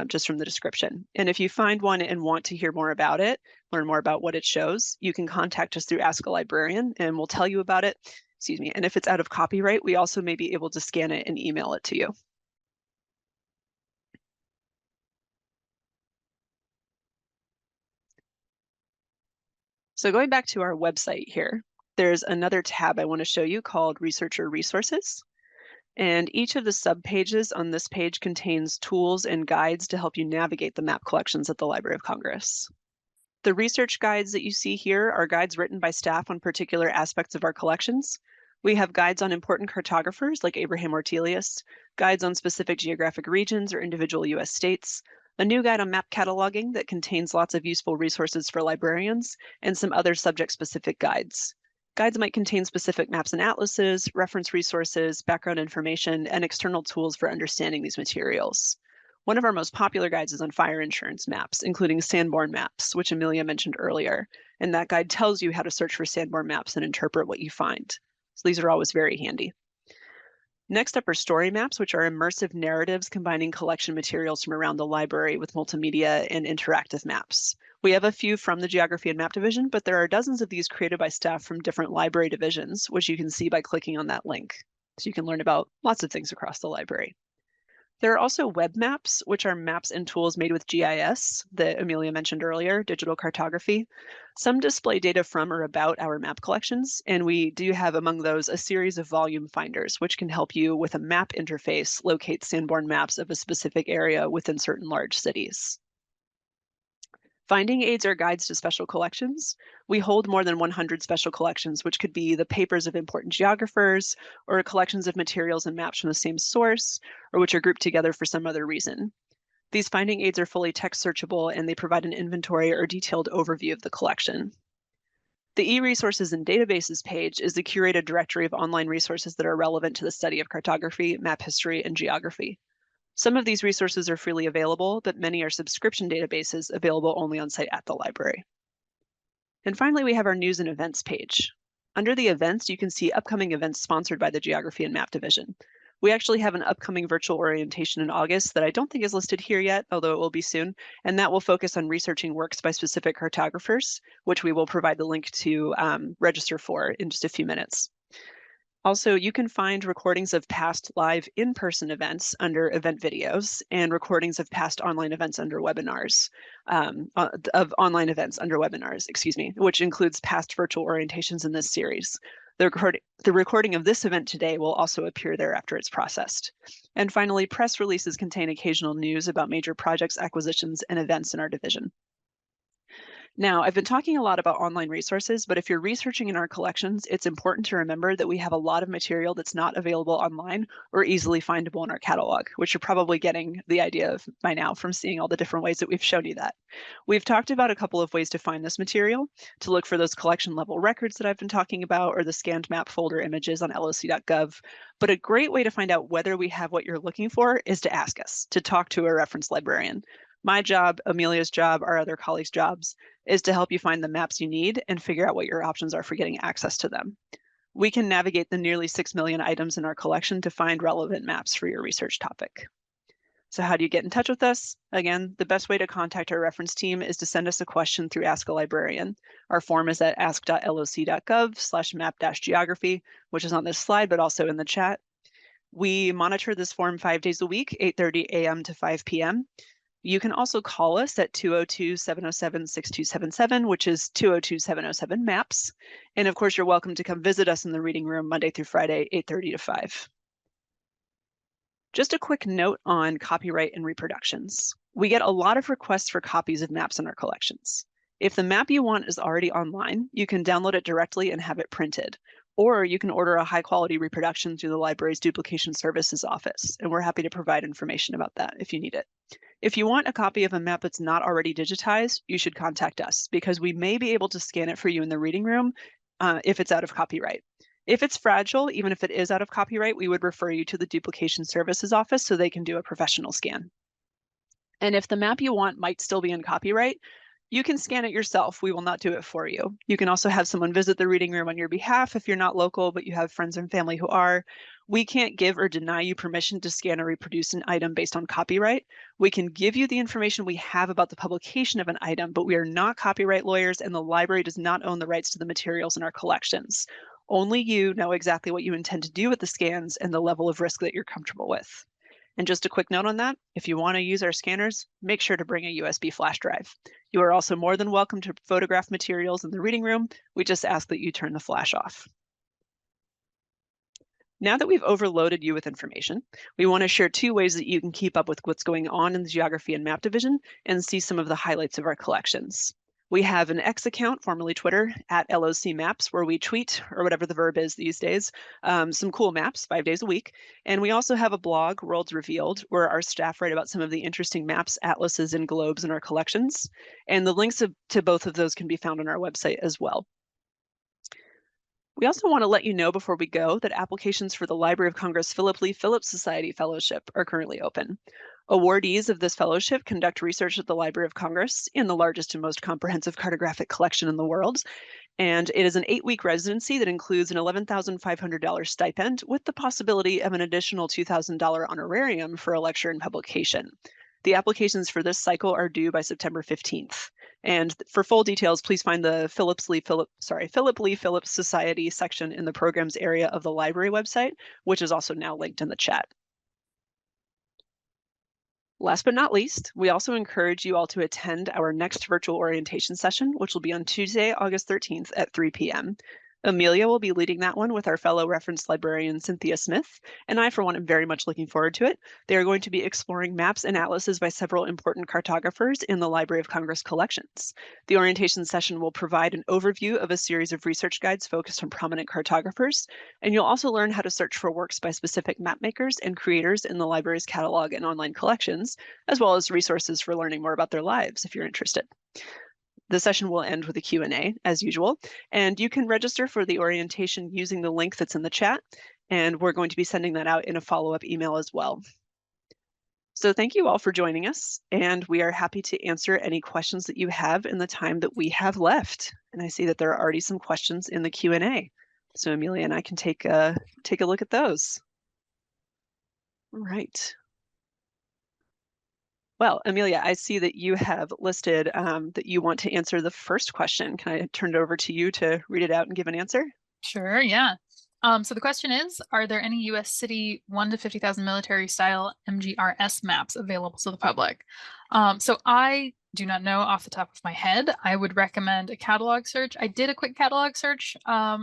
just from the description. And if you find one and want to hear more about it, learn more about what it shows, you can contact us through Ask a Librarian and we'll tell you about it. Excuse me. And if it's out of copyright, we also may be able to scan it and email it to you. So going back to our website here, there's another tab I want to show you called Researcher Resources. And each of the subpages on this page contains tools and guides to help you navigate the map collections at the Library of Congress. The research guides that you see here are guides written by staff on particular aspects of our collections. We have guides on important cartographers like Abraham Ortelius, guides on specific geographic regions or individual US states, a new guide on map cataloging that contains lots of useful resources for librarians, and some other subject-specific guides. Guides might contain specific maps and atlases, reference resources, background information, and external tools for understanding these materials. One of our most popular guides is on fire insurance maps, including Sanborn maps, which Amelia mentioned earlier. And that guide tells you how to search for Sanborn maps and interpret what you find. So these are always very handy. Next up are story maps, which are immersive narratives combining collection materials from around the library with multimedia and interactive maps. We have a few from the Geography and Map Division, but there are dozens of these created by staff from different library divisions, which you can see by clicking on that link. So you can learn about lots of things across the library. There are also web maps, which are maps and tools made with GIS that Amelia mentioned earlier, digital cartography. Some display data from or about our map collections, and we do have among those a series of volume finders, which can help you with a map interface locate Sanborn maps of a specific area within certain large cities. Finding aids are guides to special collections. We hold more than 100 special collections, which could be the papers of important geographers, or collections of materials and maps from the same source, or which are grouped together for some other reason. These finding aids are fully text searchable, and they provide an inventory or detailed overview of the collection. The e-resources and databases page is the curated directory of online resources that are relevant to the study of cartography, map history, and geography. Some of these resources are freely available, but many are subscription databases available only on site at the library. And finally, we have our news and events page. Under the events, you can see upcoming events sponsored by the Geography and Map Division. We actually have an upcoming virtual orientation in August that I don't think is listed here yet, although it will be soon, and that will focus on researching works by specific cartographers, which we will provide the link to register for in just a few minutes. Also, you can find recordings of past live in-person events under event videos and recordings of past online events under webinars, excuse me, which includes past virtual orientations in this series. The recording of this event today will also appear there after it's processed. And finally, press releases contain occasional news about major projects, acquisitions, and events in our division. Now, I've been talking a lot about online resources, but if you're researching in our collections, it's important to remember that we have a lot of material that's not available online or easily findable in our catalog, which you're probably getting the idea of by now from seeing all the different ways that we've shown you that. We've talked about a couple of ways to find this material, to look for those collection level records that I've been talking about, or the scanned map folder images on loc.gov. But a great way to find out whether we have what you're looking for is to ask us, to talk to a reference librarian. My job, Amelia's job, our other colleagues' jobs, is to help you find the maps you need and figure out what your options are for getting access to them. We can navigate the nearly 6 million items in our collection to find relevant maps for your research topic. So how do you get in touch with us? Again, the best way to contact our reference team is to send us a question through Ask a Librarian. Our form is at ask.loc.gov/map-geography, which is on this slide, but also in the chat. We monitor this form 5 days a week, 8:30 a.m. to 5 p.m. You can also call us at 202-707-6277, which is 202-707-MAPS. And of course, you're welcome to come visit us in the reading room Monday through Friday, 8:30 to 5. Just a quick note on copyright and reproductions. We get a lot of requests for copies of maps in our collections. If the map you want is already online, you can download it directly and have it printed. Or you can order a high quality reproduction through the library's duplication services office, and we're happy to provide information about that if you need it. If you want a copy of a map that's not already digitized, you should contact us because we may be able to scan it for you in the reading room if it's out of copyright. If it's fragile, even if it is out of copyright, we would refer you to the duplication services office so they can do a professional scan. And if the map you want might still be in copyright, you can scan it yourself. We will not do it for you. You can also have someone visit the reading room on your behalf if you're not local, but you have friends and family who are. We can't give or deny you permission to scan or reproduce an item based on copyright. We can give you the information we have about the publication of an item, but we are not copyright lawyers and the library does not own the rights to the materials in our collections. Only you know exactly what you intend to do with the scans and the level of risk that you're comfortable with. And just a quick note on that, if you want to use our scanners, make sure to bring a USB flash drive. You are also more than welcome to photograph materials in the reading room. We just ask that you turn the flash off. Now that we've overloaded you with information, we want to share 2 ways that you can keep up with what's going on in the Geography and Map Division and see some of the highlights of our collections. We have an X account, formerly Twitter, at LOC Maps, where we tweet, or whatever the verb is these days, some cool maps 5 days a week. And we also have a blog, Worlds Revealed, where our staff write about some of the interesting maps, atlases, and globes in our collections. And the links to both of those can be found on our website as well. We also want to let you know before we go that applications for the Library of Congress Philip Lee Phillips Society Fellowship are currently open. Awardees of this fellowship conduct research at the Library of Congress in the largest and most comprehensive cartographic collection in the world. And it is an 8-week residency that includes an $11,500 stipend with the possibility of an additional $2,000 honorarium for a lecture and publication. The applications for this cycle are due by September 15th. And for full details, please find the Philip Lee Phillips Society section in the programs area of the library website, which is also now linked in the chat. Last but not least, we also encourage you all to attend our next virtual orientation session, which will be on Tuesday, August 13th at 3 p.m. Amelia will be leading that one with our fellow reference librarian, Cynthia Smith, and I, for one, am very much looking forward to it. They are going to be exploring maps and atlases by several important cartographers in the Library of Congress collections. The orientation session will provide an overview of a series of research guides focused on prominent cartographers, and you'll also learn how to search for works by specific map makers and creators in the library's catalog and online collections, as well as resources for learning more about their lives if you're interested. The session will end with a Q&A as usual, and you can register for the orientation using the link that's in the chat, and we're going to be sending that out in a follow-up email as well. So thank you all for joining us, and we are happy to answer any questions that you have in the time that we have left. And I see that there are already some questions in the Q&A. So Amelia and I can take a look at those. All right. Well, Amelia, I see that you have listed that you want to answer the first question. Can I turn it over to you to read it out and give an answer? Sure, yeah. So the question is, are there any U.S. city 1 to 50,000 military style MGRS maps available to the public? So I do not know off the top of my head. I would recommend a catalog search. I did a quick catalog search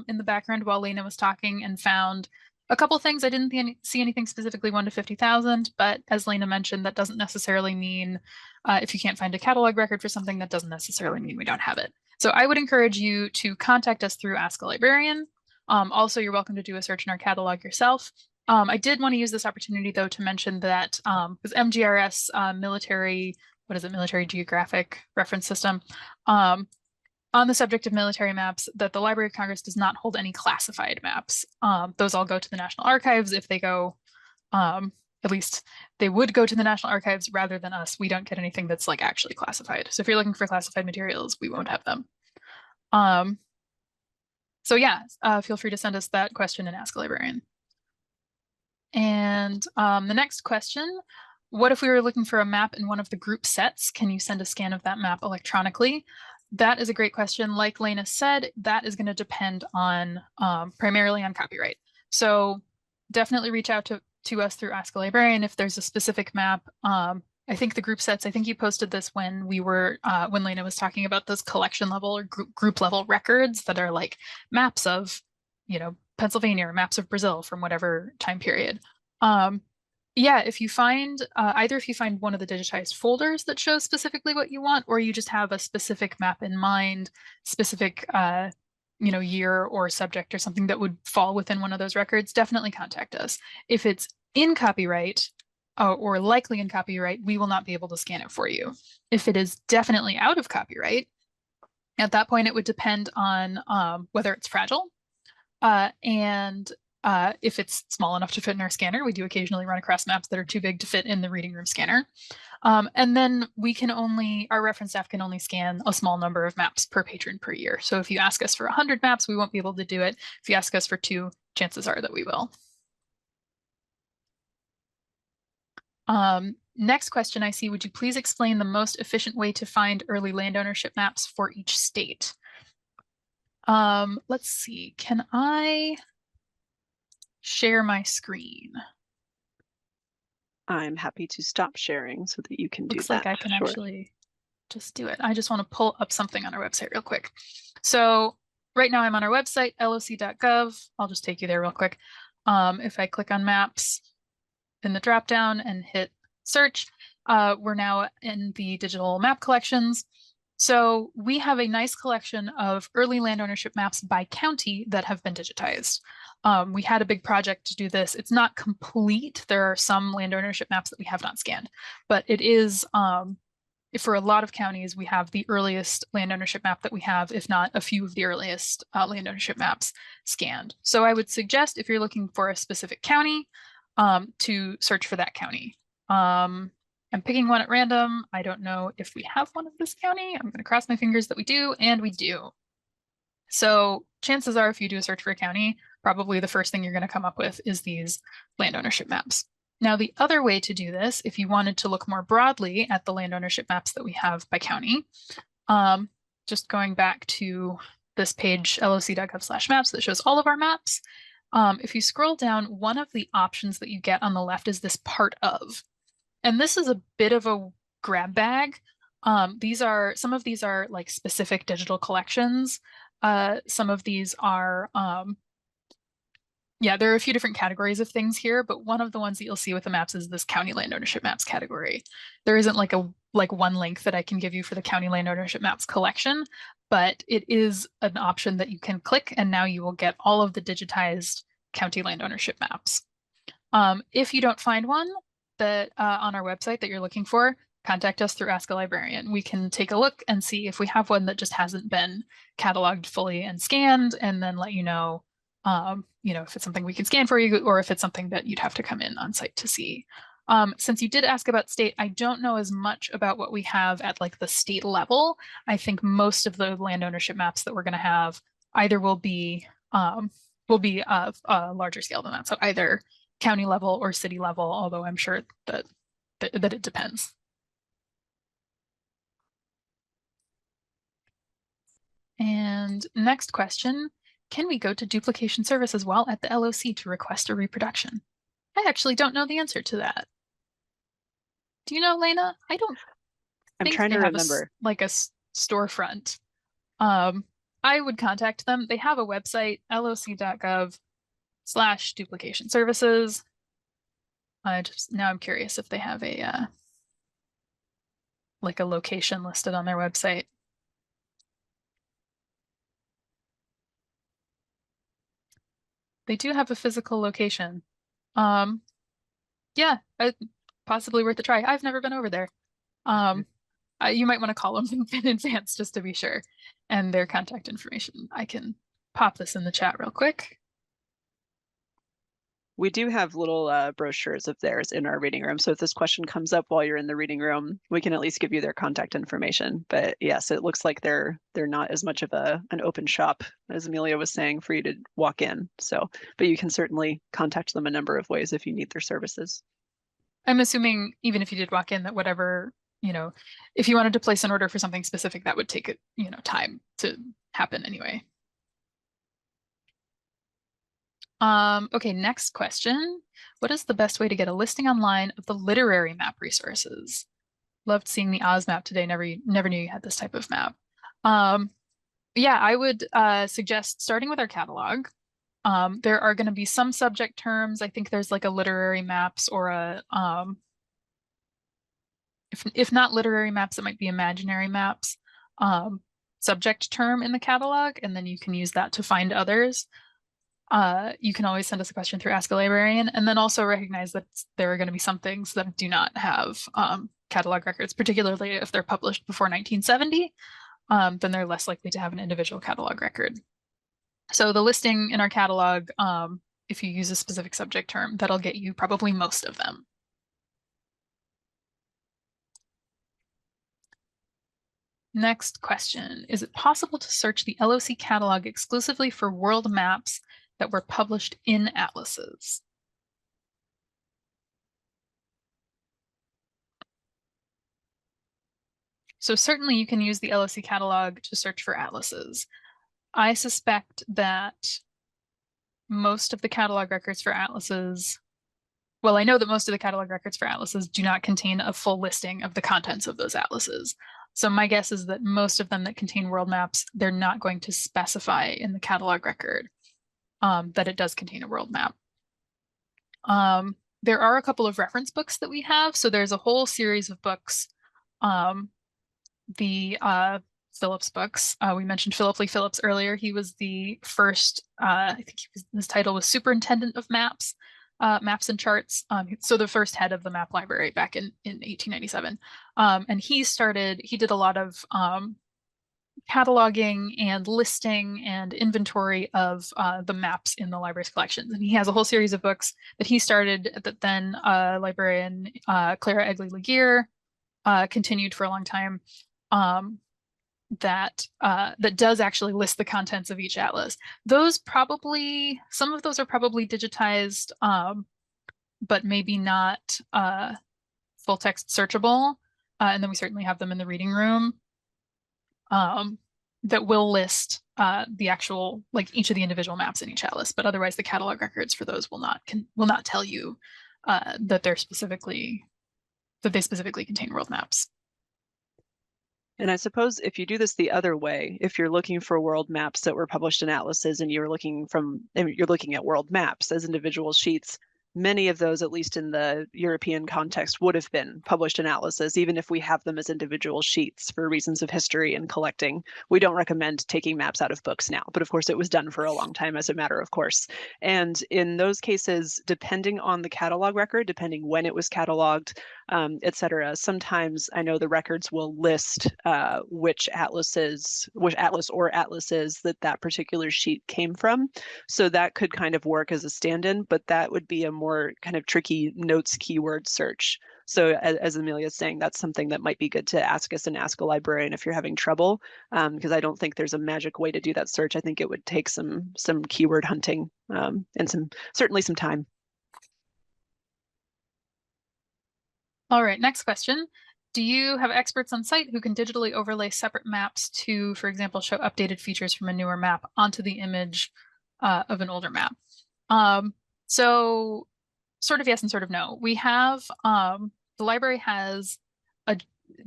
in the background while Lena was talking and found a couple things. I didn't see anything specifically 1 to 50,000, but as Lena mentioned, that doesn't necessarily mean if you can't find a catalog record for something, that doesn't necessarily mean we don't have it. So I would encourage you to contact us through Ask a Librarian. Also, you're welcome to do a search in our catalog yourself. I did want to use this opportunity, though, to mention that with MGRS military, what is it, Military Geographic Reference System, on the subject of military maps, that the Library of Congress does not hold any classified maps. Those all go to the National Archives if they go, at least they would go to the National Archives rather than us. We don't get anything that's like actually classified. So if you're looking for classified materials, we won't have them. So yeah, feel free to send us that question and Ask a Librarian. And the next question, what if we were looking for a map in one of the group sets? Can you send a scan of that map electronically? That is a great question. Like Lena said, that is going to depend on primarily on copyright. So definitely reach out to us through Ask a Librarian if there's a specific map. I think the group sets, I think you posted this when we were, when Lena was talking about those collection level or group level records that are like maps of, you know, Pennsylvania or maps of Brazil from whatever time period. Yeah, if you find, either if you find one of the digitized folders that shows specifically what you want, or you just have a specific map in mind, specific, you know, year or subject or something that would fall within one of those records, definitely contact us. If it's in copyright, or likely in copyright, we will not be able to scan it for you. If it is definitely out of copyright, at that point it would depend on whether it's fragile and if it's small enough to fit in our scanner. We do occasionally run across maps that are too big to fit in the reading room scanner. And then we can only, our reference staff can only scan a small number of maps per patron per year. So if you ask us for 100 maps, we won't be able to do it. If you ask us for 2, chances are that we will. Next question I see, would you please explain the most efficient way to find early land ownership maps for each state? Let's see, can I share my screen? I'm happy to stop sharing so that you can do that. Looks like I can actually just do it. I just want to pull up something on our website real quick. So right now I'm on our website, loc.gov. I'll just take you there real quick. If I click on maps in the dropdown and hit search, we're now in the digital map collections. So we have a nice collection of early land ownership maps by county that have been digitized. We had a big project to do this. It's not complete. There are some land ownership maps that we have not scanned, but it is, for a lot of counties, we have the earliest land ownership map that we have, if not a few of the earliest land ownership maps scanned. So I would suggest if you're looking for a specific county, to search for that county. I'm picking one at random. I don't know if we have one of this county. I'm going to cross my fingers that we do, and we do. So chances are if you do a search for a county, probably the first thing you're going to come up with is these land ownership maps. Now, the other way to do this, if you wanted to look more broadly at the land ownership maps that we have by county, just going back to this page, loc.gov/maps, that shows all of our maps. If you scroll down, one of the options that you get on the left is this part of. And this is a bit of a grab bag. Some of these are like specific digital collections. Some of these are, yeah, there are a few different categories of things here, but one of the ones that you'll see with the maps is this county land ownership maps category. There isn't like one link that I can give you for the county land ownership maps collection, but it is an option that you can click, and now you will get all of the digitized county land ownership maps. If you don't find one that on our website that you're looking for, contact us through Ask a Librarian. We can take a look and see if we have one that just hasn't been cataloged fully and scanned, and then let you know, if it's something we can scan for you, or if it's something that you'd have to come in on site to see. Since you did ask about state, I don't know as much about what we have at like the state level. I think most of the land ownership maps that we're going to have either will be of a larger scale than that. So either county level or city level, although I'm sure that it depends. And next question, can we go to duplication services while at the LOC to request a reproduction? I actually don't know the answer to that. Do you know, Lena? I don't I'm think trying they to have remember. a storefront. I would contact them. They have a website, loc.gov/duplication services. Now I'm curious if they have a like a location listed on their website. They do have a physical location. Yeah, possibly worth a try. I've never been over there. You might want to call them in advance just to be sure. And their contact information. I can pop this in the chat real quick. We do have little brochures of theirs in our reading room. So if this question comes up while you're in the reading room, we can at least give you their contact information. But yes, it looks like they're not as much of an open shop as Amelia was saying for you to walk in. So, but you can certainly contact them a number of ways if you need their services. I'm assuming even if you did walk in that whatever, if you wanted to place an order for something specific, that would take time to happen anyway. Okay, next question. What is the best way to get a listing online of the literary map resources? Loved seeing the Oz map today. Never knew you had this type of map. Yeah, I would suggest starting with our catalog. There are going to be some subject terms. I think there's like a literary maps or a if not literary maps, it might be imaginary maps subject term in the catalog, and then you can use that to find others. You can always send us a question through Ask a Librarian, and then also recognize that there are going to be some things that do not have catalog records, particularly if they're published before 1970, then they're less likely to have an individual catalog record. So the listing in our catalog, if you use a specific subject term, that'll get you probably most of them. Next question. Is it possible to search the LOC catalog exclusively for world maps that were published in atlases? So certainly you can use the LOC catalog to search for atlases. I suspect that most of the catalog records for atlases, well, I know that most of the catalog records for atlases do not contain a full listing of the contents of those atlases. So my guess is that most of them that contain world maps, they're not going to specify in the catalog record that it does contain a world map. There are a couple of reference books that we have. So there's a whole series of books. The Phillips books. We mentioned Philip Lee Phillips earlier. He was the first, I think his title was Superintendent of Maps, Maps and Charts. So the first head of the map library back in 1897. And he did a lot of cataloging and listing and inventory of the maps in the library's collections. And he has a whole series of books that he started that then librarian Clara Egley Laguerre continued for a long time. That does actually list the contents of each atlas. Some of those are probably digitized, but maybe not full text searchable. And then we certainly have them in the reading room that will list the actual, like each of the individual maps in each atlas, but otherwise the catalog records for those will not tell you that they specifically contain world maps. And I suppose if you do this the other way, if you're looking for world maps that were published in atlases and you're looking at world maps as individual sheets, many of those, at least in the European context, would have been published in atlases, even if we have them as individual sheets for reasons of history and collecting. We don't recommend taking maps out of books now, but of course it was done for a long time as a matter of course. And in those cases, depending on the catalog record, depending when it was cataloged, et cetera, sometimes I know the records will list which atlas or atlases that particular sheet came from. So that could kind of work as a stand-in, but that would be a more kind of tricky notes keyword search. So as Amelia's saying, that's something that might be good to ask us and Ask a Librarian if you're having trouble, because I don't think there's a magic way to do that search. I think it would take some keyword hunting and certainly some time. All right, next question. Do you have experts on site who can digitally overlay separate maps to, for example, show updated features from a newer map onto the image of an older map? So sort of yes and sort of no. We have, the library has a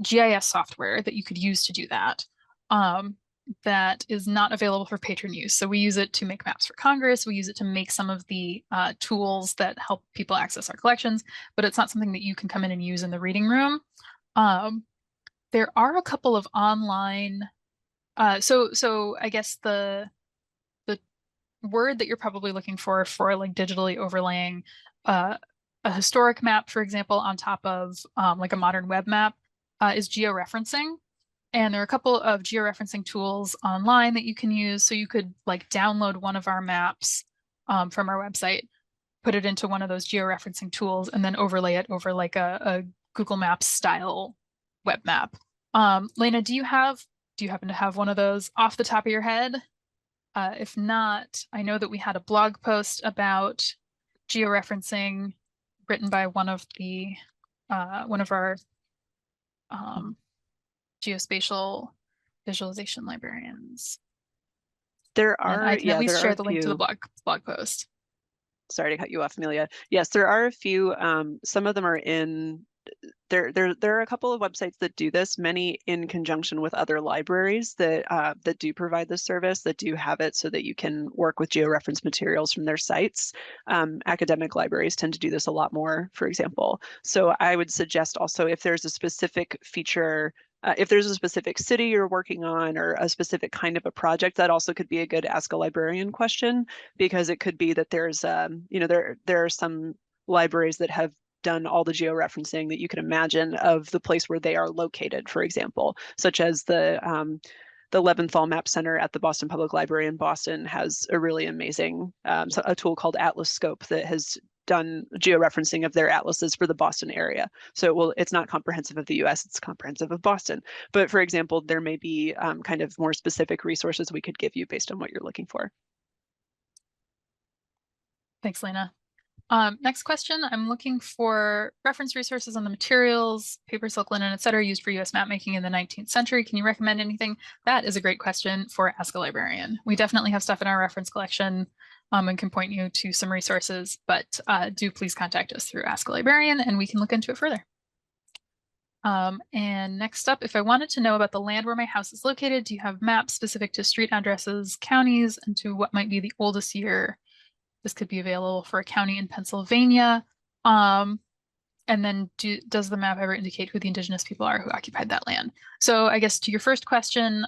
GIS software that you could use to do that. That is not available for patron use. So we use it to make maps for Congress. We use it to make some of the tools that help people access our collections, but it's not something that you can come in and use in the reading room. There are a couple of online, so I guess the word that you're probably looking for like digitally overlaying a historic map, for example, on top of like a modern web map is georeferencing. And there are a couple of georeferencing tools online that you can use. So you could like download one of our maps from our website, put it into one of those georeferencing tools, and then overlay it over like a Google Maps style web map. Lena, do you happen to have one of those off the top of your head? If not, I know that we had a blog post about georeferencing written by one of our geospatial visualization librarians. There And are, I can at least there are share a the link to the few. blog post. Sorry to cut you off, Amelia. Yes, there are a few. Some of them are in there are a couple of websites that do this, many in conjunction with other libraries that do provide this service, that do have it so that you can work with georeference materials from their sites. Academic libraries tend to do this a lot more, for example. So I would suggest also if there's a specific feature, if there's a specific city you're working on or a specific kind of a project, that also could be a good Ask a Librarian question, because it could be that there's, there are some libraries that have done all the georeferencing that you can imagine of the place where they are located, for example, such as the Leventhal Map Center at the Boston Public Library in Boston has a really amazing a tool called Atlas Scope that has done georeferencing of their atlases for the Boston area. So it's not comprehensive of the US, it's comprehensive of Boston. But for example, there may be kind of more specific resources we could give you based on what you're looking for. Thanks, Lena. Next question, I'm looking for reference resources on the materials, paper, silk, linen, etc., used for US map making in the 19th century. Can you recommend anything? That is a great question for Ask a Librarian. We definitely have stuff in our reference collection and can point you to some resources, but do please contact us through Ask a Librarian and we can look into it further. And next up, if I wanted to know about the land where my house is located, do you have maps specific to street addresses, counties, and to what might be the oldest year this could be available for a county in Pennsylvania? And then does the map ever indicate who the indigenous people are who occupied that land? So I guess to your first question,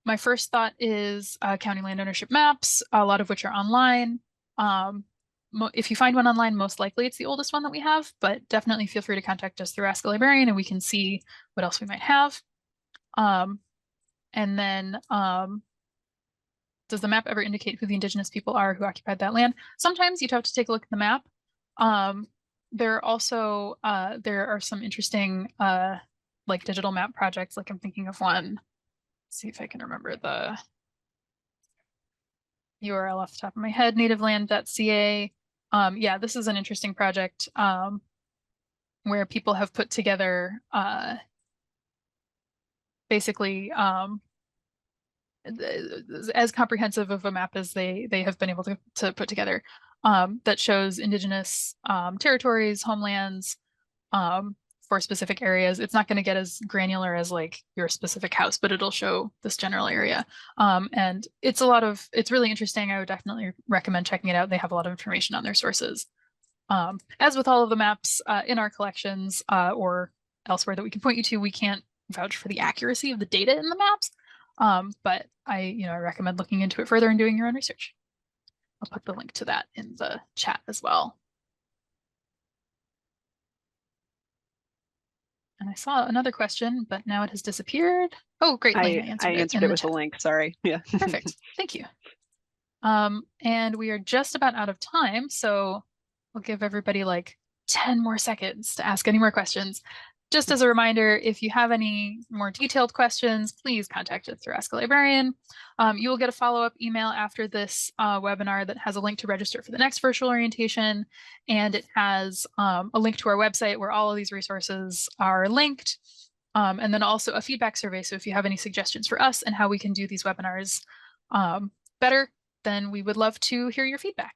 my first thought is county land ownership maps, a lot of which are online. If you find one online, most likely it's the oldest one that we have, but definitely feel free to contact us through Ask a Librarian and we can see what else we might have. And then does the map ever indicate who the indigenous people are who occupied that land? Sometimes you'd have to take a look at the map. There are some interesting like digital map projects, like I'm thinking of one. Let's see if I can remember the URL off the top of my head, nativeland.ca. Yeah, this is an interesting project where people have put together basically as comprehensive of a map as they have been able to put together that shows indigenous territories, homelands for specific areas. It's not going to get as granular as like your specific house, but it'll show this general area. And it's really interesting. I would definitely recommend checking it out. They have a lot of information on their sources. As with all of the maps in our collections or elsewhere that we can point you to, we can't vouch for the accuracy of the data in the maps. But I recommend looking into it further and doing your own research. I'll put the link to that in the chat as well. And I saw another question, but now it has disappeared. Oh, great, Lena answered I answered it it with a link, sorry. Yeah. Perfect, thank you. And we are just about out of time, so I'll give everybody like 10 more seconds to ask any more questions. Just as a reminder, if you have any more detailed questions, please contact us through Ask a Librarian. You will get a follow-up email after this webinar that has a link to register for the next virtual orientation, and it has a link to our website where all of these resources are linked, and then also a feedback survey. So if you have any suggestions for us and how we can do these webinars better, then we would love to hear your feedback.